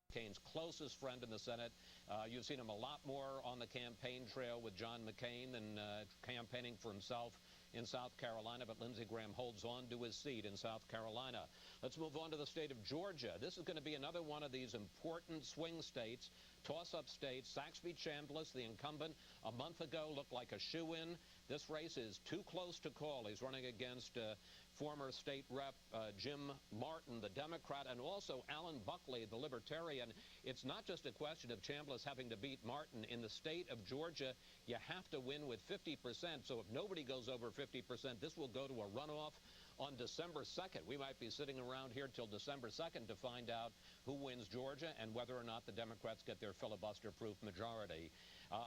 McCain's closest friend in the Senate. You've seen him a lot more on the campaign trail with John McCain than campaigning for himself in South Carolina, but Lindsey Graham holds on to his seat in South Carolina. Let's move on to the state of Georgia. This is going to be another one of these important swing states, toss-up states. Saxby-Chambliss, the incumbent, a month ago looked like a shoo-in. This race is too close to call. He's running against former state rep Jim Martin, the Democrat, and also Alan Buckley, the Libertarian. It's not just a question of Chambliss having to beat Martin. In the state of Georgia, you have to win with 50%. So if nobody goes over 50%, this will go to a runoff on December 2nd. We might be sitting around here till December 2nd to find out who wins Georgia and whether or not the Democrats get their filibuster-proof majority.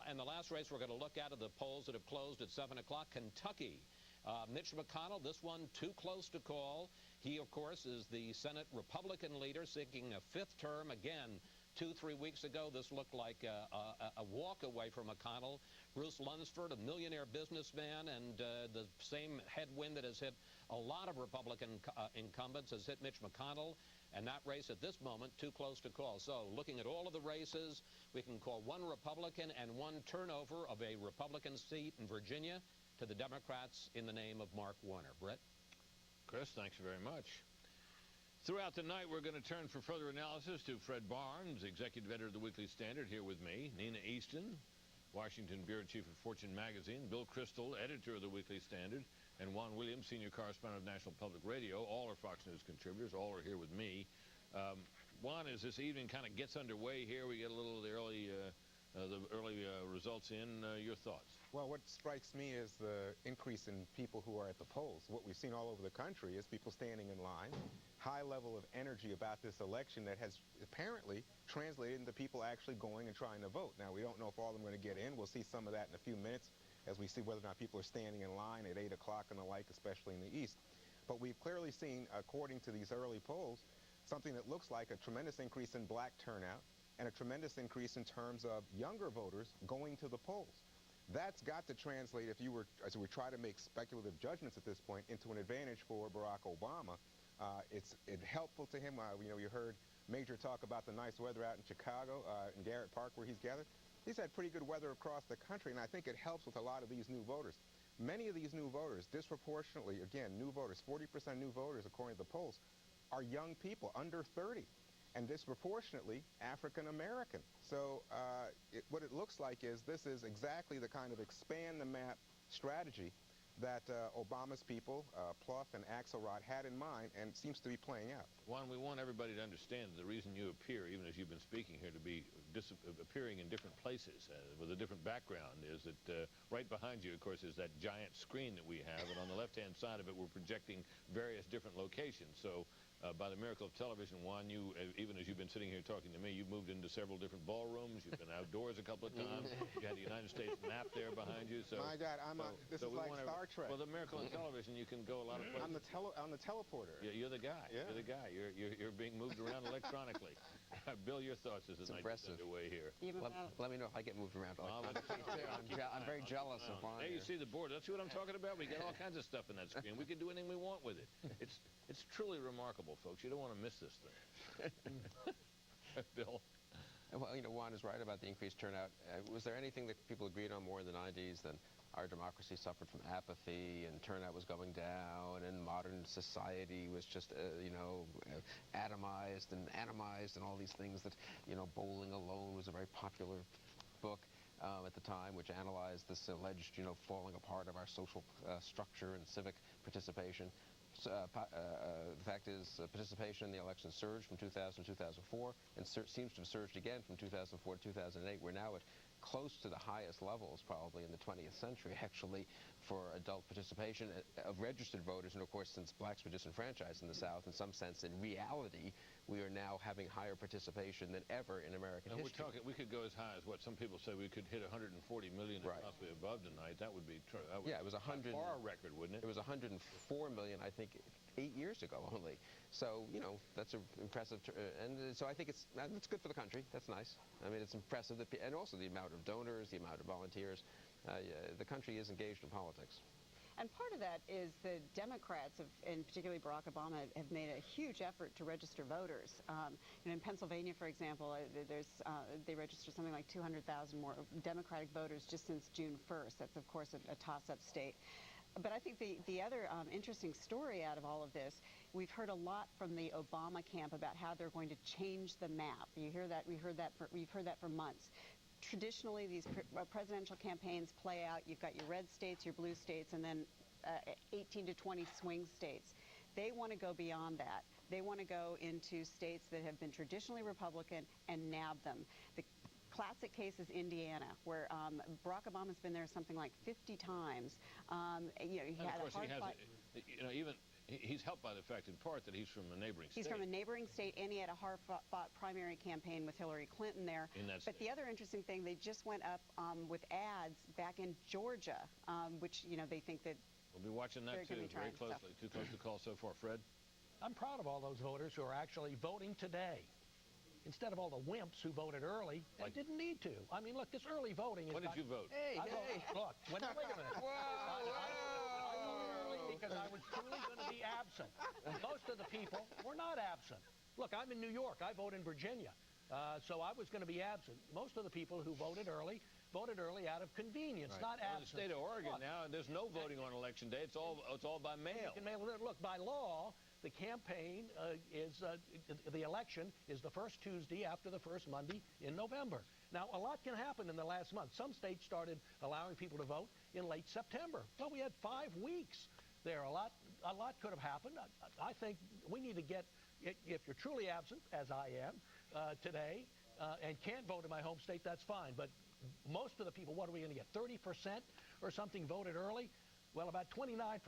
And the last race we're going to look at are the polls that have closed at 7 o'clock. Kentucky. Mitch McConnell, this one too close to call. He, of course, is the Senate Republican leader seeking a fifth term. Again, 2-3 weeks ago, this looked like a walk away from McConnell. Bruce Lunsford, a millionaire businessman, and the same headwind that has hit a lot of Republican incumbents has hit Mitch McConnell. And that race at this moment, too close to call. So looking at all of the races, we can call one Republican and one turnover of a Republican seat in Virginia to the Democrats in the name of Mark Warner. Brett? Chris, thanks very much. Throughout the night, we're going to turn for further analysis to Fred Barnes, executive editor of the Weekly Standard, here with me, Nina Easton, Washington bureau chief of Fortune magazine, Bill Kristol, editor of the Weekly Standard, and Juan Williams, senior correspondent of National Public Radio. All are Fox News contributors. All are here with me. Juan, as this evening kind of gets underway here, we get a little of the early results in. Your thoughts? Well, what strikes me is the increase in people who are at the polls. What we've seen all over the country is people standing in line, high level of energy about this election that has apparently translated into people actually going and trying to vote. Now, we don't know if all of them are going to get in. We'll see some of that in a few minutes as we see whether or not people are standing in line at 8 o'clock and the like, especially in the East. But we've clearly seen, according to these early polls, something that looks like a tremendous increase in black turnout and a tremendous increase in terms of younger voters going to the polls. That's got to translate, if you were, as we try to make speculative judgments at this point, into an advantage for Barack Obama. It's helpful to him. You heard Major talk about the nice weather out in Chicago, in Garrett Park, where he's gathered. He's had pretty good weather across the country, and I think it helps with a lot of these new voters. Many of these new voters, disproportionately, again, new voters, 40% new voters, according to the polls, are young people, under 30. And disproportionately African-American. So what it looks like is this is exactly the kind of expand-the-map strategy that Obama's people, Plouffe and Axelrod, had in mind and seems to be playing out. Juan, we want everybody to understand the reason you appear, even as you've been speaking here, to be appearing in different places with a different background is that right behind you, of course, is that giant screen that we have, and on the left-hand side of it, we're projecting various different locations. So by the miracle of television, Juan, you, even as you've been sitting here talking to me, you've moved into several different ballrooms. You've been outdoors a couple of times. You had the United States map there behind you. So, my God, this is like Star Trek. Well, the miracle of television, you can go a lot of places. On the teleporter. Yeah, you're the guy. Yeah. You're the guy. You're being moved around electronically. Bill, your thoughts as the night gets underway here. Let me know if I get moved around electronically. I'm very jealous of Juan. There you see the board. That's what I'm talking about. We get all kinds of stuff in that screen. We can do anything we want with it. It's truly remarkable, folks. You don't want to miss this thing. Bill? Well, Juan is right about the increased turnout. Was there anything that people agreed on more in the 90s than our democracy suffered from apathy and turnout was going down and modern society was just, atomized and animized and all these things that, Bowling Alone was a very popular book at the time, which analyzed this alleged, falling apart of our social structure and civic participation. The fact is, participation in the election surged from 2000 to 2004 and seems to have surged again from 2004 to 2008. We're now at close to the highest levels probably in the 20th century, actually, for adult participation of registered voters. And of course, since blacks were disenfranchised in the South, in some sense, in reality, we are now having higher participation than ever in American history. We could go as high as what some people say we could hit 140 million and possibly above tonight. That would be true. Yeah, it was a far record, wouldn't it? It was 104 million, I think, 8 years ago only. So, that's impressive. And so I think it's good for the country. That's nice. I mean, it's impressive. And also the amount of donors, the amount of volunteers. The country is engaged in politics. And part of that is the Democrats, and particularly Barack Obama, have made a huge effort to register voters. In Pennsylvania, for example, they registered something like 200,000 more Democratic voters just since June 1st. That's, of course, a toss-up state. But I think the other interesting story out of all of this, we've heard a lot from the Obama camp about how they're going to change the map. We've heard that for months. Traditionally, these presidential campaigns play out. You've got your red states, your blue states, and then 18 to 20 swing states. They want to go beyond that. They want to go into states that have been traditionally Republican and nab them. The classic case is Indiana, where Barack Obama's been there something like 50 times. He had a hard fight. He's helped by the fact, in part, that he's from a neighboring state. He's from a neighboring state, and he had a hard-fought primary campaign with Hillary Clinton there. But the other interesting thing, they just went up with ads back in Georgia, which, they think that we'll be watching that, too, very closely. Too close to call so far. Fred? I'm proud of all those voters who are actually voting today. Instead of all the wimps who voted early, they didn't need to. I mean, look, this early voting is... When did you vote? Hey, look, wait a minute. I voted early because I was truly going to be absent. Most of the people were not absent. Look, I'm in New York. I vote in Virginia. So I was going to be absent. Most of the people who voted early out of convenience, not absent. In the state of Oregon now, there's no voting on election day. It's all by mail. You can mail it. Look, by law, the campaign the election is the first Tuesday after the first Monday in November. Now, a lot can happen in the last month. Some states started allowing people to vote in late September. Well, we had 5 weeks there. A lot could have happened. I think we need to get, if you're truly absent, as I am today, and can't vote in my home state, that's fine. But most of the people, what are we going to get, 30% or something voted early? Well, about 29%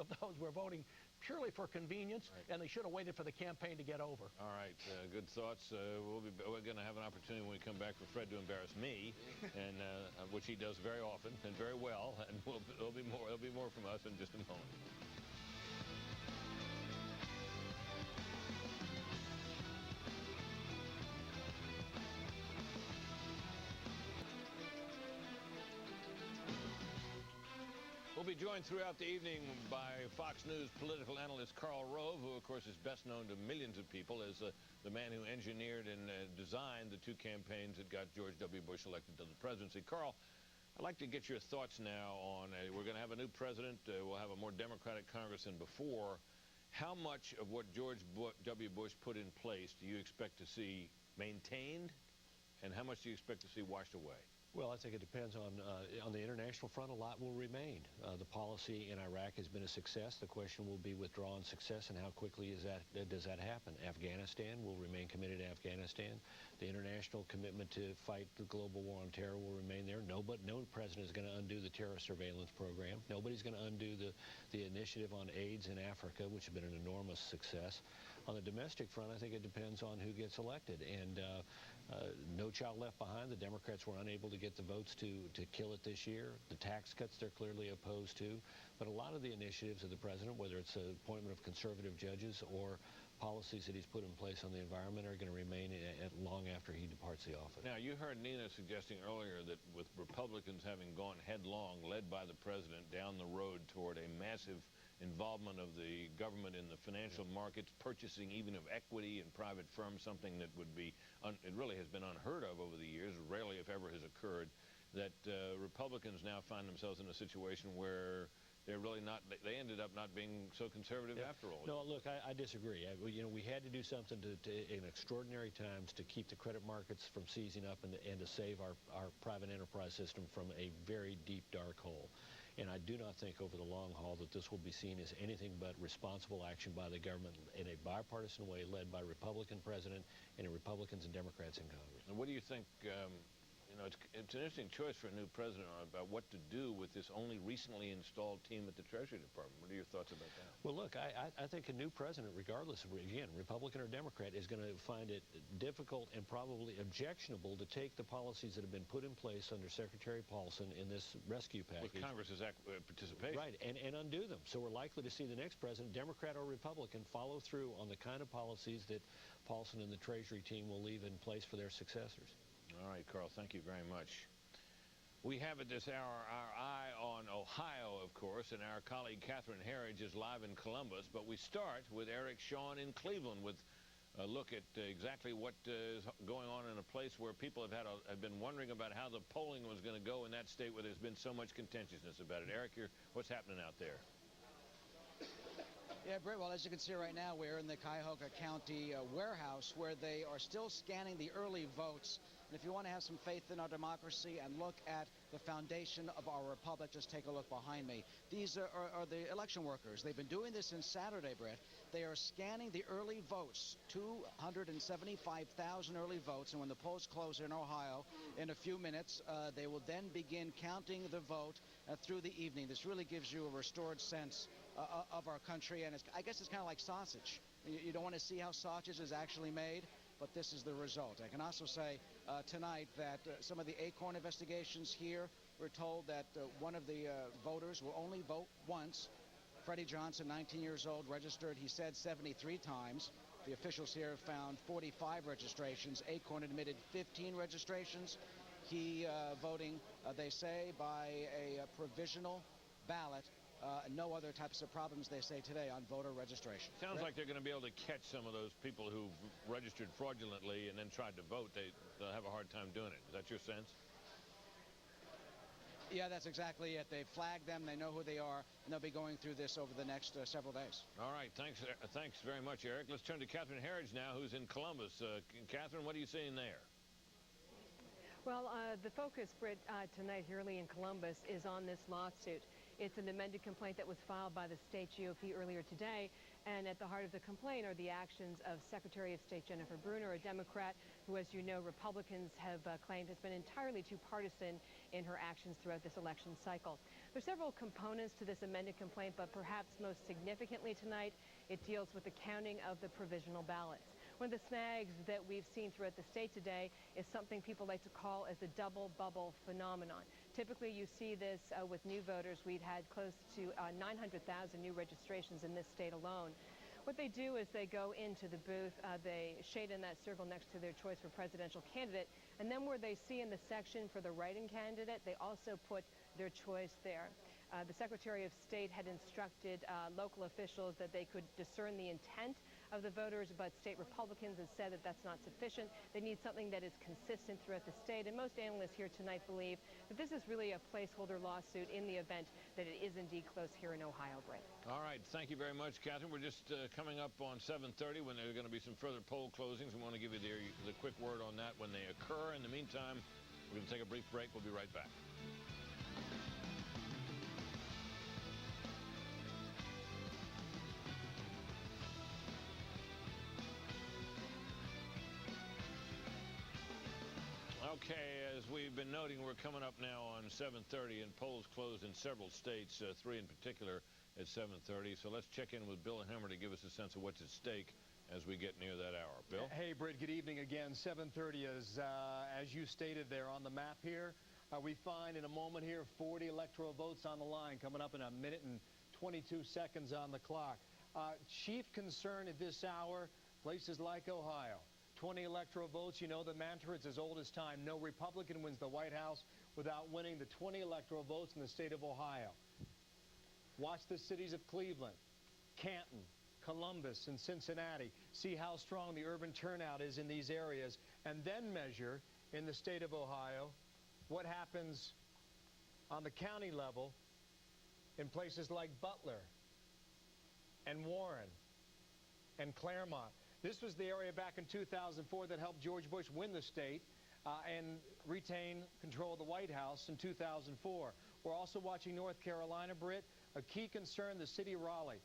of those were voting purely for convenience, and they should have waited for the campaign to get over. All right, good thoughts. We're going to have an opportunity when we come back for Fred to embarrass me, and which he does very often and very well, and there'll be more from us in just a moment. We'll be joined throughout the evening by Fox News political analyst Karl Rove, who, of course, is best known to millions of people as the man who engineered and designed the 2 campaigns that got George W. Bush elected to the presidency. Karl, I'd like to get your thoughts now on, we're going to have a new president. We'll have a more Democratic Congress than before. How much of what George W. Bush put in place do you expect to see maintained, and how much do you expect to see washed away? Well, I think it depends on the international front. A lot will remain. The policy in Iraq has been a success. The question will be withdrawal and success, and how quickly does that happen? Afghanistan will remain committed to Afghanistan. The international commitment to fight the global war on terror will remain there. No president is going to undo the terror surveillance program. Nobody's going to undo the initiative on AIDS in Africa, which has been an enormous success. On the domestic front, I think it depends on who gets elected. And no child left behind. The Democrats were unable to get the votes to kill it this year. The tax cuts they're clearly opposed to. But a lot of the initiatives of the president, whether it's the appointment of conservative judges or policies that he's put in place on the environment, are going to remain long after he departs the office. Now, you heard Nina suggesting earlier that with Republicans having gone headlong, led by the president, down the road toward a massive involvement of the government in the financial markets, purchasing even of equity in private firms, something that would be, it really has been unheard of over the years, rarely if ever has occurred, that Republicans now find themselves in a situation where they're really not, they ended up not being so conservative after all. No, look, I disagree. We had to do something in extraordinary times to keep the credit markets from seizing up and to save our private enterprise system from a very deep, dark hole. And I do not think over the long haul that this will be seen as anything but responsible action by the government in a bipartisan way led by Republican president and Republicans and Democrats in Congress. And what do you think, it's an interesting choice for a new president about what to do with this only recently installed team at the Treasury Department. What are your thoughts about that? Well, look, I think a new president, regardless of, again, Republican or Democrat, is going to find it difficult and probably objectionable to take the policies that have been put in place under Secretary Paulson in this rescue package. With Congress's participation. Right, and undo them. So we're likely to see the next president, Democrat or Republican, follow through on the kind of policies that Paulson and the Treasury team will leave in place for their successors. All right, Karl, thank you very much. We have at this hour our eye on Ohio, of course, and our colleague Catherine Herridge is live in Columbus. But we start with Eric Shawn in Cleveland with a look at exactly what is going on in a place where people have been wondering about how the polling was going to go in that state where there's been so much contentiousness about it. Eric, what's happening out there? Yeah, Britt, well, as you can see right now, we're in the Cuyahoga County warehouse where they are still scanning the early votes. And if you want to have some faith in our democracy and look at the foundation of our republic, just take a look behind me. These are the election workers. They've been doing this since Saturday, Britt. They are scanning the early votes, 275,000 early votes. And when the polls close in Ohio in a few minutes, they will then begin counting the vote through the evening. This really gives you a restored sense of our country, and I guess it's kind of like sausage. You don't want to see how sausage is actually made, but this is the result. I can also say tonight that some of the Acorn investigations here, we're told that one of the voters will only vote once. Freddie Johnson, 19 years old, registered, he said, 73 times. The officials here found 45 registrations. Acorn admitted 15 registrations. He voting, they say, by a provisional ballot. No other types of problems, they say today, on voter registration. Sounds like they're going to be able to catch some of those people who've registered fraudulently and then tried to vote. They'll have a hard time doing it. Is that your sense? Yeah, that's exactly it. They've flagged them. They know who they are, and they'll be going through this over the next several days. All right. Thanks very much, Eric. Let's turn to Catherine Herridge now, who's in Columbus. Catherine, what are you seeing there? Well, the focus, Britt, tonight here early in Columbus is on this lawsuit. It's an amended complaint that was filed by the state GOP earlier today, and at the heart of the complaint are the actions of Secretary of State Jennifer Brunner, a Democrat who, as you know, Republicans have claimed has been entirely too partisan in her actions throughout this election cycle. There's several components to this amended complaint, but perhaps most significantly tonight, it deals with the counting of the provisional ballots. One of the snags that we've seen throughout the state today is something people like to call as the double bubble phenomenon. Typically, you see this with new voters. We've had close to 900,000 new registrations in this state alone. What they do is they go into the booth, they shade in that circle next to their choice for presidential candidate, and then where they see in the section for the write-in candidate, they also put their choice there. The Secretary of State had instructed local officials that they could discern the intent of the voters, but state Republicans have said that that's not sufficient. They need something that is consistent throughout the state, and most analysts here tonight believe that this is really a placeholder lawsuit in the event that it is indeed close here in Ohio, Britt. All right. Thank you very much, Catherine. We're just coming up on 7:30 when there are going to be some further poll closings. We want to give you the quick word on that when they occur. In the meantime, we're going to take a brief break. We'll be right back. Okay, as we've been noting, we're coming up now on 7:30, and polls closed in several states, 3 in particular at 7:30. So let's check in with Bill Hemmer to give us a sense of what's at stake as we get near that hour. Bill? Hey, Britt, good evening again. 7:30 is, as you stated there on the map here, we find in a moment here 40 electoral votes on the line coming up in a minute and 22 seconds on the clock. Chief concern at this hour, places like Ohio. 20 electoral votes. You know the mantra, it's as old as time. No Republican wins the White House without winning the 20 electoral votes in the state of Ohio. Watch the cities of Cleveland, Canton, Columbus, and Cincinnati. See how strong the urban turnout is in these areas, and then measure in the state of Ohio what happens on the county level in places like Butler and Warren and Claremont. This was the area back in 2004 that helped George Bush win the state and retain control of the White House in 2004. We're also watching North Carolina, Britt. A key concern, the city of Raleigh.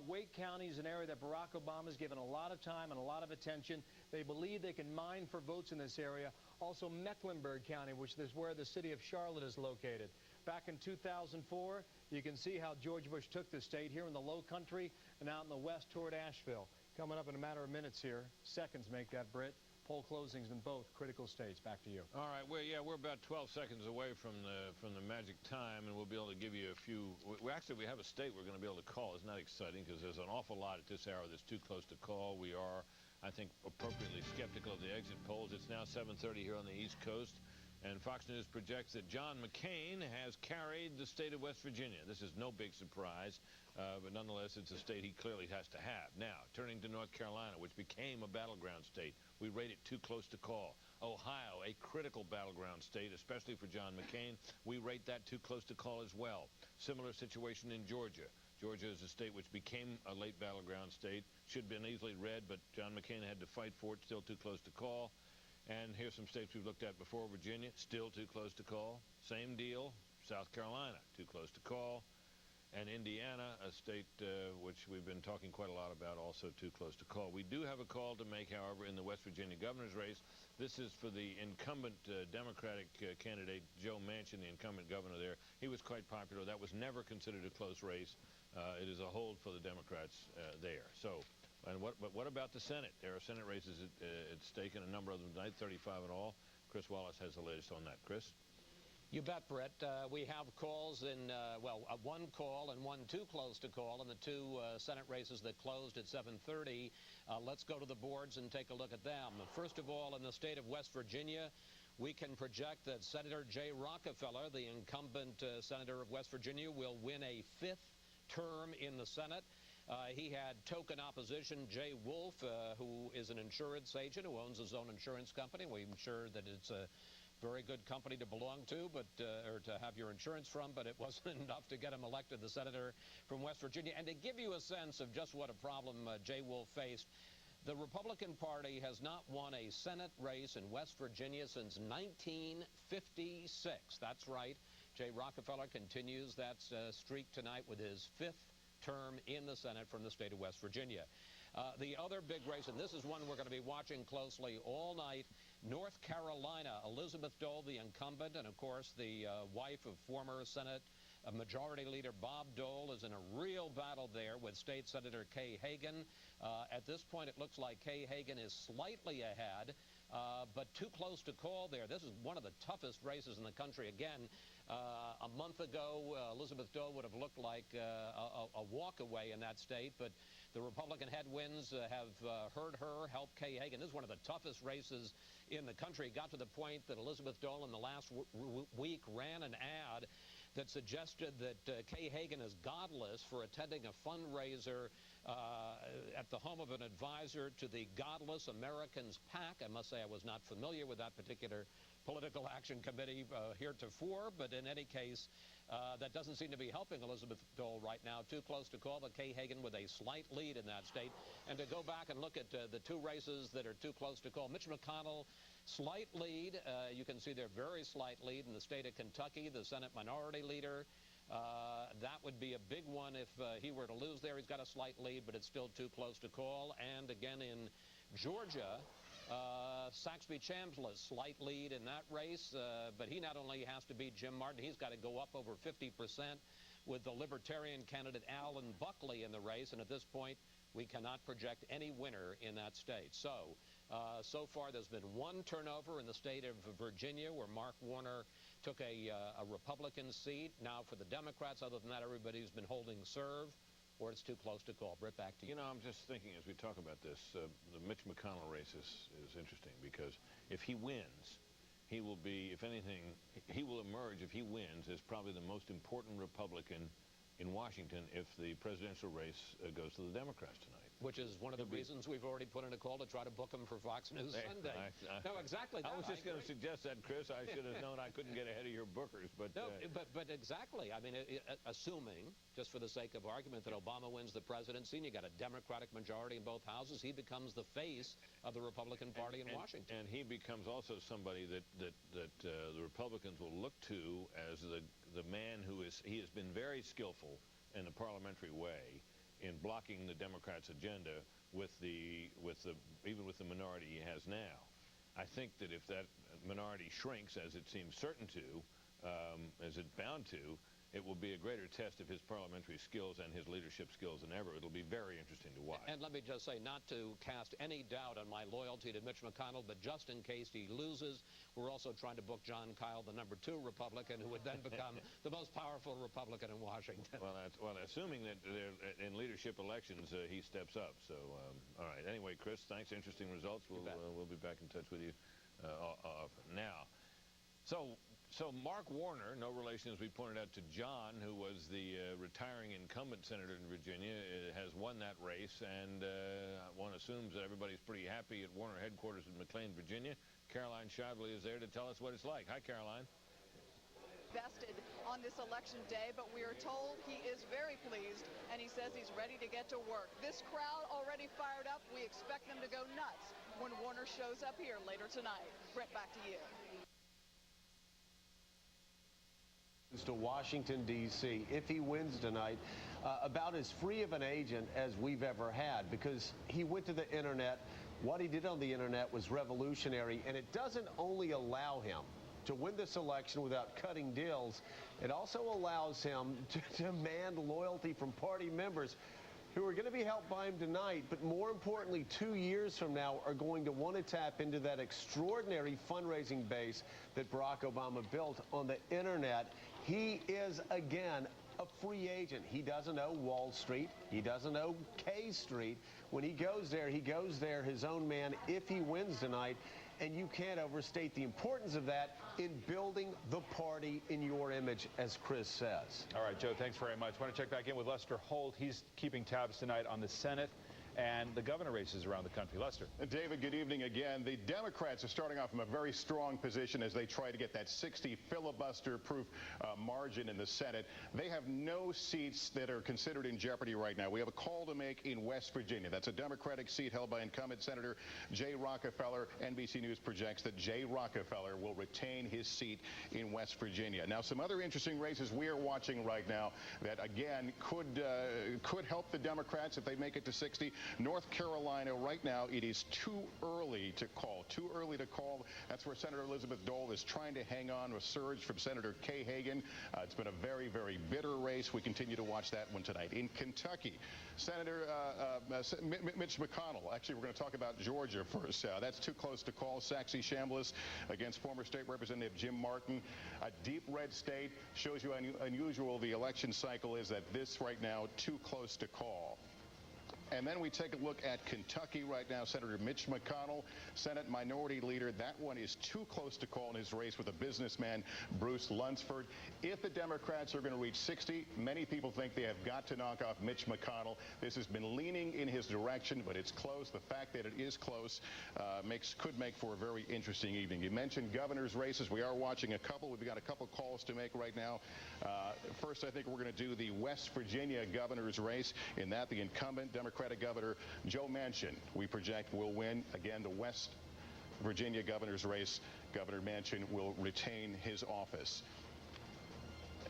Wake County is an area that Barack Obama has given a lot of time and a lot of attention. They believe they can mine for votes in this area. Also Mecklenburg County, which is where the city of Charlotte is located. Back in 2004, you can see how George Bush took the state here in the low country and out in the west toward Asheville. Coming up in a matter of minutes here. Seconds make that, Britt. Poll closings in both critical states. Back to you. All right. Well, yeah, we're about 12 seconds away from the magic time, and we'll be able to give you a few. We have a state we're going to be able to call. Isn't that exciting? Because there's an awful lot at this hour that's too close to call. We are, I think, appropriately skeptical of the exit polls. It's now 7:30 here on the East Coast. And Fox News projects that John McCain has carried the state of West Virginia. This is no big surprise, but nonetheless, it's a state he clearly has to have. Now, turning to North Carolina, which became a battleground state, we rate it too close to call. Ohio, a critical battleground state, especially for John McCain, we rate that too close to call as well. Similar situation in Georgia. Georgia is a state which became a late battleground state. Should have been easily read, but John McCain had to fight for it, still too close to call. And here's some states we've looked at before. Virginia, still too close to call. Same deal. South Carolina, too close to call. And Indiana, a state which we've been talking quite a lot about, also too close to call. We do have a call to make, however, in the West Virginia governor's race. This is for the incumbent Democratic candidate, Joe Manchin, the incumbent governor there. He was quite popular. That was never considered a close race. It is a hold for the Democrats there. So, and what about the Senate? There are Senate races at stake, and a number of them tonight, 35 in all. Chris Wallace has the latest on that. Chris? You bet, Brett. We have calls in, one call and one too close to call in the two Senate races that closed at 7:30. Let's go to the boards and take a look at them. First of all, in the state of West Virginia, we can project that Senator Jay Rockefeller, the incumbent senator of West Virginia, will win a 5th term in the Senate. He had token opposition, Jay Wolf, who is an insurance agent who owns his own insurance company. We're sure that it's a very good company to belong to, but or to have your insurance from, but it wasn't enough to get him elected the senator from West Virginia. And to give you a sense of just what a problem Jay Wolf faced, the Republican Party has not won a Senate race in West Virginia since 1956. That's right. Jay Rockefeller continues that streak tonight with his 5th term in the Senate from the state of West Virginia. The other big race, and this is one we're going to be watching closely all night, North Carolina, Elizabeth Dole, the incumbent, and of course the wife of former Senate Majority Leader Bob Dole, is in a real battle there with State Senator Kay Hagan. At this point, it looks like Kay Hagan is slightly ahead, but too close to call there. This is one of the toughest races in the country. Again, a month ago, Elizabeth Dole would have looked like a walk away in that state, but the Republican headwinds have hurt her, helped Kay Hagan. This is one of the toughest races in the country. It got to the point that Elizabeth Dole in the last week ran an ad that suggested that Kay Hagan is godless for attending a fundraiser at the home of an advisor to the Godless Americans PAC. I must say I was not familiar with that particular political action committee heretofore, but in any case, that doesn't seem to be helping Elizabeth Dole right now. Too close to call, but Kay Hagan with a slight lead in that state. And to go back and look at the two races that are too close to call, Mitch McConnell, slight lead. You can see their very slight lead in the state of Kentucky, the Senate Minority Leader. That would be a big one if he were to lose there. He's got a slight lead, but it's still too close to call. And again in Georgia, Saxby Chambliss, slight lead in that race, but he not only has to beat Jim Martin, he's got to go up over 50% with the Libertarian candidate Alan Buckley in the race, and at this point, we cannot project any winner in that state. So far there's been one turnover in the state of Virginia where Mark Warner took a Republican seat. Now for the Democrats, other than that, everybody's been holding serve, or it's too close to call. Britt, back to you. You know, I'm just thinking as we talk about this, the Mitch McConnell race is interesting because if he wins, he will be, if anything, he will emerge, if he wins, as probably the most important Republican in Washington if the presidential race goes to the Democrats tonight. Which is one of the reasons we've already put in a call to try to book him for Fox News Sunday. No, exactly that. I was just going to suggest that, Chris. I should have known I couldn't get ahead of your bookers. But no, but exactly. I mean, assuming, just for the sake of argument, that Obama wins the presidency and you got a Democratic majority in both houses, he becomes the face of the Republican Party in Washington. And he becomes also somebody that the Republicans will look to as the man who he has been very skillful in a parliamentary way in blocking the Democrats' agenda even with the minority he has now. I think that if that minority shrinks, as it seems certain to, as it's bound to, it will be a greater test of his parliamentary skills and his leadership skills than ever. It'll be very interesting to watch. And let me just say, not to cast any doubt on my loyalty to Mitch McConnell, but just in case he loses, we're also trying to book John Kyle, the #2 Republican, who would then become the most powerful Republican in Washington. Well, assuming that in leadership elections he steps up. So, all right. Anyway, Chris, thanks. Interesting results. We'll be back in touch with you often. Now, So Mark Warner, no relation, as we pointed out, to John, who was the retiring incumbent senator in Virginia, has won that race, and one assumes that everybody's pretty happy at Warner headquarters in McLean, Virginia. Caroline Shively is there to tell us what it's like. Hi, Caroline. Vested on this election day, but we are told he is very pleased, and he says he's ready to get to work. This crowd already fired up. We expect them to go nuts when Warner shows up here later tonight. Brett, back to you. To Washington, D.C., if he wins tonight, about as free of an agent as we've ever had, because he went to the internet. What he did on the internet was revolutionary, and it doesn't only allow him to win this election without cutting deals, it also allows him to demand loyalty from party members who are going to be helped by him tonight, but more importantly, 2 years from now, are going to want to tap into that extraordinary fundraising base that Barack Obama built on the internet. He is, again, a free agent. He doesn't owe Wall Street. He doesn't owe K Street. When he goes there his own man if he wins tonight. And you can't overstate the importance of that in building the party in your image, as Chris says. All right, Joe, thanks very much. I want to check back in with Lester Holt. He's keeping tabs tonight on the Senate and the governor races around the country. Lester. David, good evening again. The Democrats are starting off from a very strong position as they try to get that 60 filibuster-proof margin in the Senate. They have no seats that are considered in jeopardy right now. We have a call to make in West Virginia. That's a Democratic seat held by incumbent Senator Jay Rockefeller. NBC News projects that Jay Rockefeller will retain his seat in West Virginia. Now, some other interesting races we are watching right now that, again, could help the Democrats if they make it to 60. North Carolina, right now, it is too early to call. Too early to call. That's where Senator Elizabeth Dole is trying to hang on a surge from Senator Kay Hagan. It's been a very, very bitter race. We continue to watch that one tonight. In Kentucky, Senator Mitch McConnell. Actually, we're going to talk about Georgia first. That's too close to call. Saxby Chambliss against former state representative Jim Martin. A deep red state shows you how unusual the election cycle is, that this right now too close to call. And then we take a look at Kentucky right now. Senator Mitch McConnell, Senate Minority Leader. That one is too close to call in his race with a businessman, Bruce Lunsford. If the Democrats are going to reach 60, many people think they have got to knock off Mitch McConnell. This has been leaning in his direction, but it's close. The fact that it is close could make for a very interesting evening. You mentioned governor's races. We are watching a couple. We've got a couple calls to make right now. First, I think we're going to do the West Virginia governor's race. In that, the incumbent Democratic Governor Joe Manchin, we project, will win. Again, the West Virginia governor's race, Governor Manchin will retain his office.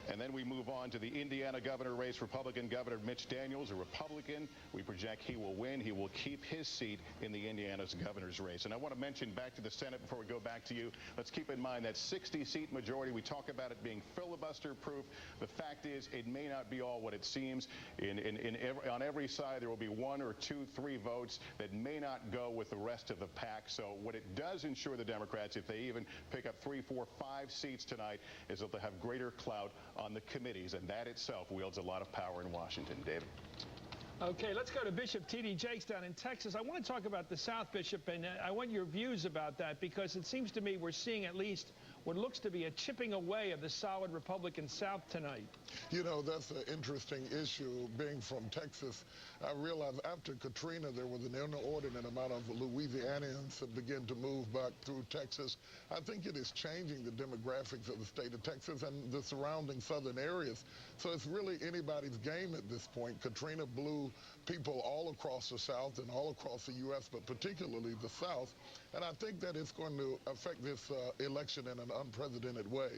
And then we move on to the Indiana governor race. Republican Governor Mitch Daniels, a Republican. We project he will win. He will keep his seat in the Indiana's governor's race. And I want to mention back to the Senate before we go back to you. Let's keep in mind that 60-seat majority. We talk about it being filibuster-proof. The fact is, it may not be all what it seems. On every side, there will be 1 or 2, 3 votes that may not go with the rest of the pack. So what it does ensure the Democrats, if they even pick up 3, 4, 5 seats tonight, is that they'll have greater clout on the committees, and that itself wields a lot of power in Washington. David. Okay, let's go to Bishop T.D. Jakes down in Texas. I want to talk about the South, Bishop, and I want your views about that, because it seems to me we're seeing at least what looks to be a chipping away of the solid Republican South tonight. You know, that's an interesting issue. Being from Texas, I realized after Katrina, there was an inordinate amount of Louisianians that began to move back through Texas. I think it is changing the demographics of the state of Texas and the surrounding southern areas. So it's really anybody's game at this point. Katrina blew people all across the South and all across the U.S., but particularly the South. And I think that it's going to affect this election in an unprecedented way.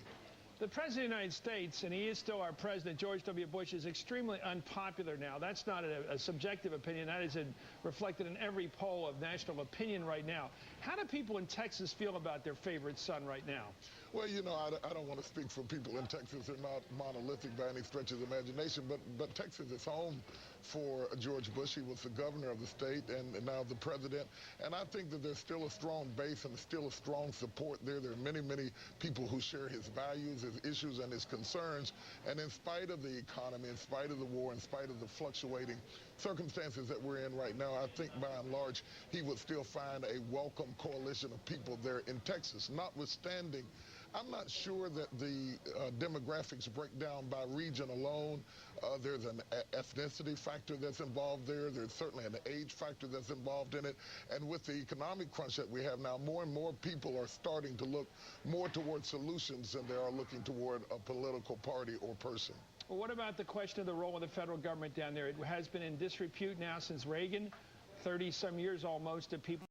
The President of the United States, and he is still our president, George W. Bush, is extremely unpopular now. That's not a subjective opinion. That is reflected in every poll of national opinion right now. How do people in Texas feel about their favorite son right now? Well, you know, I don't want to speak for people in Texas. They're not monolithic by any stretch of the imagination, but Texas is home for George Bush. He was the governor of the state and now the president. And I think that there's still a strong base and still a strong support there. There are many, many people who share his values, his issues, and his concerns. And in spite of the economy, in spite of the war, in spite of the fluctuating circumstances that we're in right now, I think by and large, he would still find a welcome coalition of people there in Texas, notwithstanding I'm not sure that the demographics break down by region alone. There's an ethnicity factor that's involved there. There's certainly an age factor that's involved in it. And with the economic crunch that we have now, more and more people are starting to look more toward solutions than they are looking toward a political party or person. Well, what about the question of the role of the federal government down there? It has been in disrepute now since Reagan, 30-some years almost, of people